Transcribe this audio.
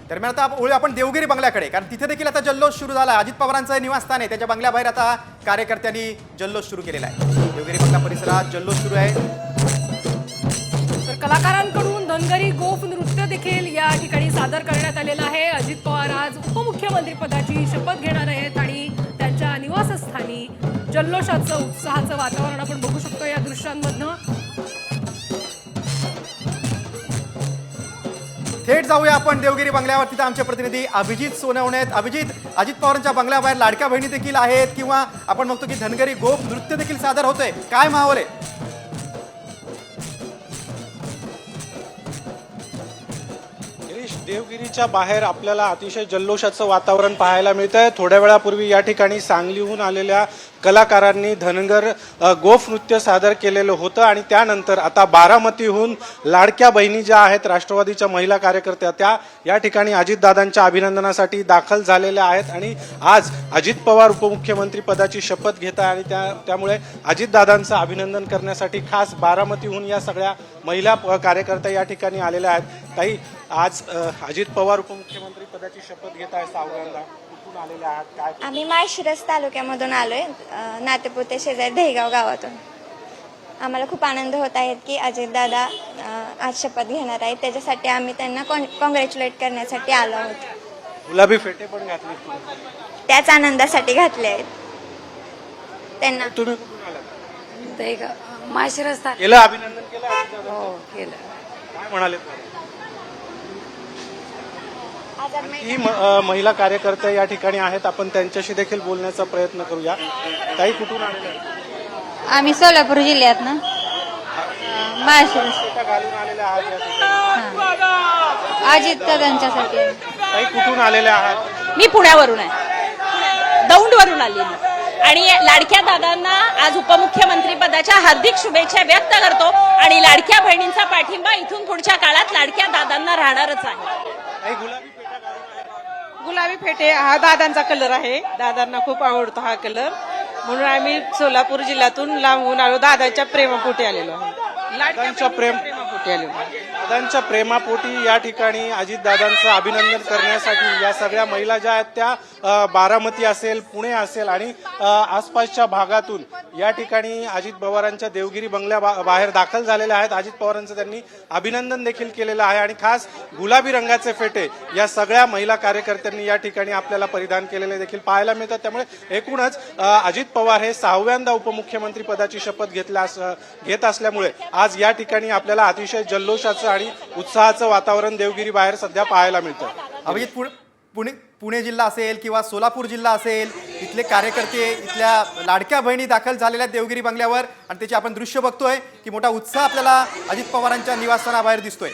दरम्यान आता वळूया आपण देवगिरी बंगल्याकडे, कारण तिथे देखील आता जल्लोष सुरू झाला. अजित पवारांचं निवासस्थान आहे, त्याच्या बंगल्याबाहेर आता कार्यकर्त्यांनी जल्लोष सुरू केलेला आहे. देवगिरी बंगला परिसरात जल्लोष सुरू आहे. तर कलाकारांकडून धनगरी गोफ नृत्य देखील या ठिकाणी सादर करण्यात आलेलं आहे. अजित पवार आज उपमुख्यमंत्री पदाची शपथ घेणार आहेत आणि त्यांच्या निवासस्थानी जल्लोषाचं उत्साहाचं वातावरण आपण बघू शकतो या दृश्यांमधनं. थेट जाऊया आपण देवगिरी बंगल्यावर. तिथे आमचे प्रतिनिधी अभिजित सोनवणे आहेत. अभिजित, अजित पवारांच्या बंगल्याबाहेर लाडक्या बहिणी देखील आहेत किंवा आपण बघतो की धनगरी गोफ नृत्य देखील सादर होतंय, काय माहोल आहे? देवगिरीच्या बाहेर आपल्याला अतिशय जल्लोषाचं वातावरण पाहायला मिळतंय. थोड्या वेळापूर्वी या ठिकाणी सांगलीहून आलेल्या कलाकारांनी धनगर गोफ नृत्य सादर केलेलं होतं आणि त्यानंतर आता बारामतीहून लाडक्या बहिणी ज्या आहेत राष्ट्रवादीच्या महिला कार्यकर्त्या, त्या या ठिकाणी अजितदादांच्या अभिनंदनासाठी दाखल झालेल्या आहेत आणि आज अजित पवार उपमुख्यमंत्री पदाची शपथ घेत आहे आणि त्यामुळे अजितदादांचं अभिनंदन करण्यासाठी खास बारामतीहून या सगळ्या महिला कार्यकर्त्या या ठिकाणी आलेल्या आहेत. ताई, आज अजित पवार उपमुख्यमंत्री पदाची शपथ घेत आहे सावंतवाडीला, कुठून आलेले आहात, काय? आम्ही माळशिरस तालुक्यामधून आलोय, नातेपुते शेजारी दहेगाव गावातून. आम्हाला खूप आनंद होत आहे की अजितदादा आज शपथ घेणार आहेत, त्याच्यासाठी आम्ही त्यांना कॉंग्रॅच्युलेट करण्यासाठी आलो आहोत. गुलाबी फेटे पण घातले, त्याच आनंदासाठी घातले आहेत त्यांना. तुम्ही कुठून आलात? दहेगाव माळशिरस केलं अभिनंदन केलं अजितदादा? हो केलं. काय म्हणाले? ही महिला कार्यकर्त्या या ठिकाणी आहेत, आपण त्यांच्याशी देखील बोलण्याचा प्रयत्न करूया. ताई, कुठून आलेल्या आहेत? आम्ही सोलापूर जिल्ह्यात ना माळशिरस घालून आलेल्या आहात या ठिकाणी. अजित दादांच्यासाठी. ताई, कुठून आलेल्या आहात? मी पुण्यावरून आहे, दौंडवरून आलेली आणि लाडक्या दादांना आज उपमुख्यमंत्री पदाच्या हार्दिक शुभेच्छा व्यक्त करतो आणि लाडक्या बहिणींचा पाठिंबा इथून पुढच्या काळात लाडक्या दादांना राहणारच आहे. ताई, गुलाबी फेटा घालून आहे. गुलाबी फेटे हा दादांचा कलर आहे, दादांना खूप आवडतो हा कलर, म्हणून आम्ही सोलापूर जिल्ह्यातून लांबून आलो, दादांच्या प्रेमापोटी आलेलो आहे. दादांच्या प्रेमापोटी आलेलो. दादांच्या प्रेमापोटी या ठिकाणी अजितदादांचं अभिनंदन करण्यासाठी या सगळ्या महिला ज्या आहेत त्या बारामती असेल, पुणे असेल आणि आसपासच्या भागातून या ठिकाणी अजित पवारांच्या देवगिरी बंगल्या बाहेर दाखल झालेल्या आहेत. अजित पवारांचं त्यांनी अभिनंदन देखील केलेलं आहे आणि खास गुलाबी रंगाचे फेटे या सगळ्या महिला कार्यकर्त्यांनी या ठिकाणी आपल्याला परिधान केलेले देखील पाहायला मिळतात. त्यामुळे एकूणच अजित पवार हे 6व्यांदा उपमुख्यमंत्री पदाची शपथ घेत असल्यामुळे आज या ठिकाणी आपल्याला अतिशय जल्लोषाचं आणि उत्साहाचं वातावरण देवगिरी बाहेर सध्या पाहायला मिळतं. अभिजित, पुणे जिल्हा असेल किंवा सोलापूर जिल्हा असेल, इथले कार्यकर्ते, इथल्या लाडक्या बहिणी दाखल झालेल्या देवगिरी बंगल्यावर आणि त्याचे आपण दृश्य बघतोय की मोठा उत्साह आपल्याला अजित पवारांच्या निवासस्थानाबाहेर दिसतोय.